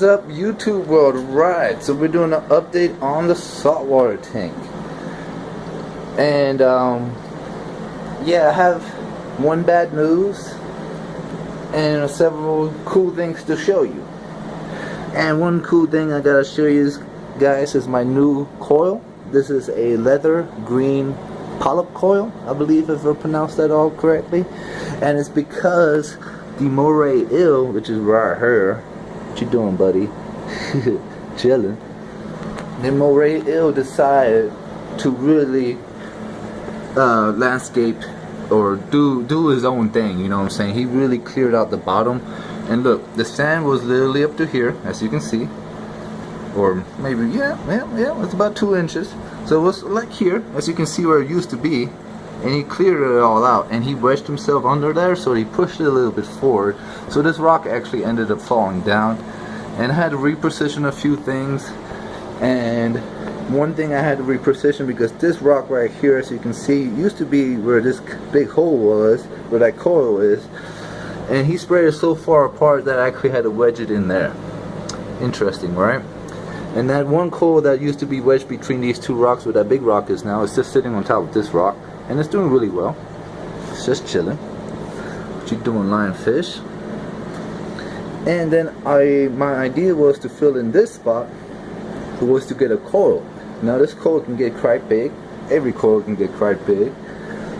What's up, YouTube world? Right, so we're doing an update on the saltwater tank, and yeah, I have one bad news and several cool things to show you. And one cool thing I gotta show you guys is my new coil. This is a leather green polyp coil, I believe, if I pronounced that all correctly, and it's because the moray eel, which is right here. What you doing, buddy? Chilling. The moray eel decided to really landscape or do his own thing, you know what I'm saying? He really cleared out the bottom, and look, the sand was literally up to here, as you can see, or maybe yeah, it's about 2 inches. So it was like here, as you can see where it used to be, and he cleared it all out, and he wedged himself under there, so he pushed it a little bit forward. So this rock actually ended up falling down, and I had to reposition a few things. And one thing I had to reposition, because this rock right here, as you can see, used to be where this big hole was, where that coil is, and he sprayed it so far apart that I actually had to wedge it in there. Interesting, right? And that one coil that used to be wedged between these two rocks, where that big rock is now, is just sitting on top of this rock, and it's doing really well. It's just chilling. What you doing, lionfish? And then my idea was to fill in this spot, was to get a coil. Now this coil can get quite big. Every coil can get quite big,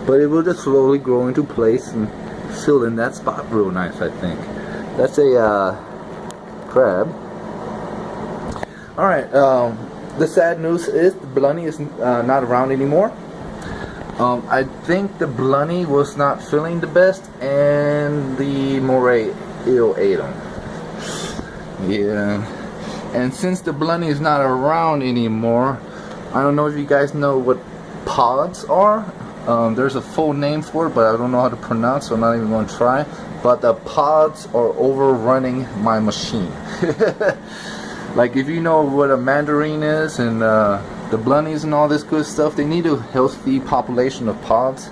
but it will just slowly grow into place and fill in that spot real nice, I think. That's a crab. Alright, the sad news is the Blenny is not around anymore. I think the Blenny was not feeling the best, and the moray eel ate him. Yeah, and since the Blenny is not around anymore, I don't know if you guys know what pods are. There's a full name for it, but I don't know how to pronounce, so I'm not even going to try. But the pods are overrunning my machine. Like, if you know what a mandarin is, and the Blennies and all this good stuff, they need a healthy population of pods.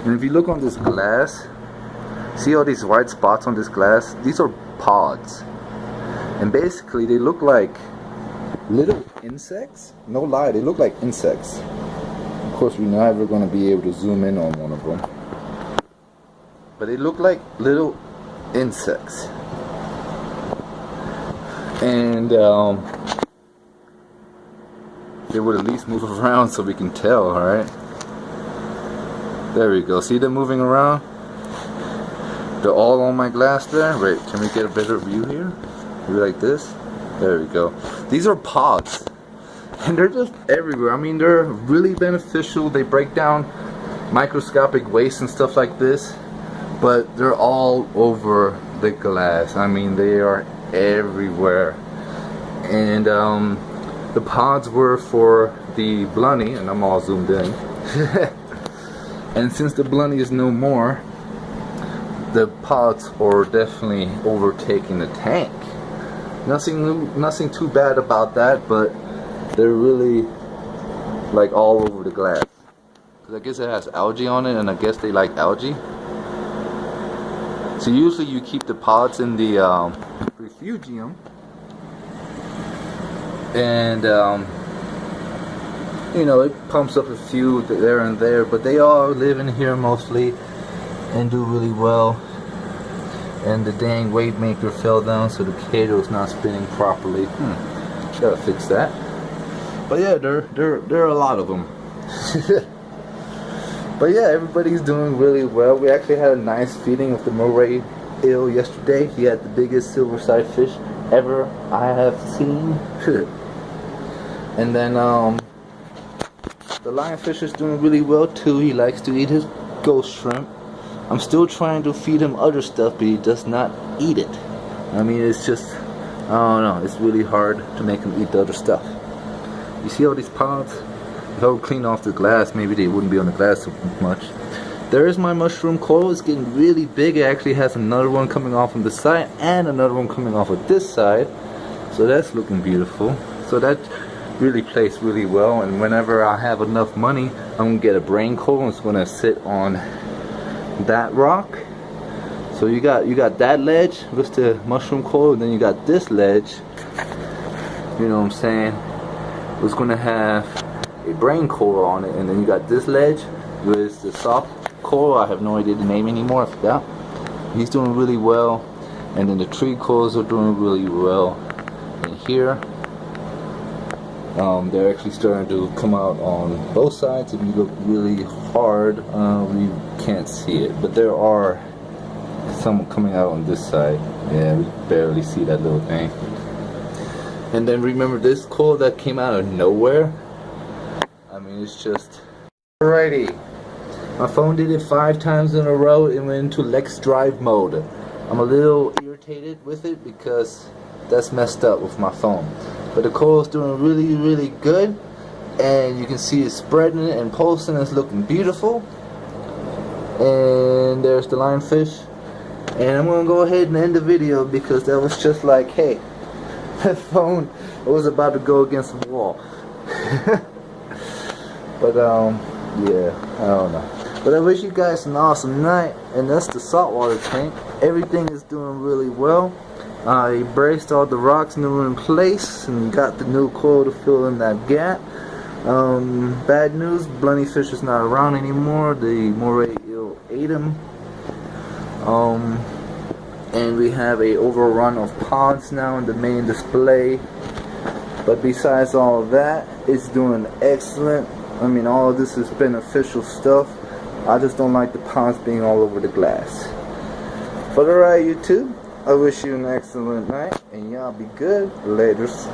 And if you look on this glass, see all these white spots on this glass? These are pods, and basically they look like little insects. No lie, they look like insects. Of course, we're never going to be able to zoom in on one of them, but they look like little insects. And they would at least move around so we can tell. Alright, there we go. See them moving around? They're all on my glass there. Wait, can we get a better view here? Maybe like this? There we go. These are pods, and they're just everywhere. I mean, they're really beneficial. They break down microscopic waste and stuff like this, but they're all over the glass. I mean, they are everywhere. And the pods were for the Blenny, and I'm all zoomed in. And since the Blenny is no more, the pods are definitely overtaking the tank. Nothing too bad about that, but they're really like all over the glass. Cause I guess it has algae on it, and I guess they like algae. So usually you keep the pods in the refugium, and you know, it pumps up a few there and there, but they all live in here mostly and do really well. And the dang weight maker fell down, so the cato's not spinning properly. Gotta fix that. But yeah, there are a lot of them. But yeah, everybody's doing really well. We actually had a nice feeding of the moray eel yesterday. He had the biggest silver-side fish ever I have seen. And then the lionfish is doing really well too. He likes to eat his ghost shrimp. I'm still trying to feed him other stuff, but he does not eat it. I mean, it's just, I don't know, it's really hard to make him eat the other stuff. You see all these pods? If I would clean off the glass, maybe they wouldn't be on the glass so much. There is my mushroom coil. It's getting really big. It actually has another one coming off on the side and another one coming off of this side. So that's looking beautiful. So that really plays really well. And whenever I have enough money, I'm going to get a brain coil. It's going to sit on that rock, So you got that ledge with the mushroom coral, and then you got this ledge, you know what I'm saying, it's gonna have a brain coral on it, and then you got this ledge with the soft coral. I have no idea the name anymore, I forgot. He's doing really well, and then the tree corals are doing really well. And here, they're actually starting to come out on both sides. If you look really hard, you can't see it, but there are some coming out on this side. Yeah, we barely see that little thing. And then remember this coral that came out of nowhere? I mean, it's just... Alrighty, my phone did it 5 times in a row. It went into Lex Drive mode. I'm a little irritated with it because that's messed up with my phone. But the coral's doing really, really good, and you can see it spreading and pulsing. It's looking beautiful. And there's the lionfish. And I'm gonna go ahead and end the video because that was just like, hey, that phone was about to go against the wall. But yeah, I don't know. But I wish you guys an awesome night. And that's the saltwater tank. Everything is doing really well. I braced all the rocks new in place and got the new coral to fill in that gap. Bad news, Blenny fish is not around anymore. The moray eel ate him. And we have a overrun of ponds now in the main display. But besides all of that, it's doing excellent. I mean, all of this is beneficial stuff. I just don't like the ponds being all over the glass. But alright, YouTube, I wish you an excellent night, and y'all be good. Laters.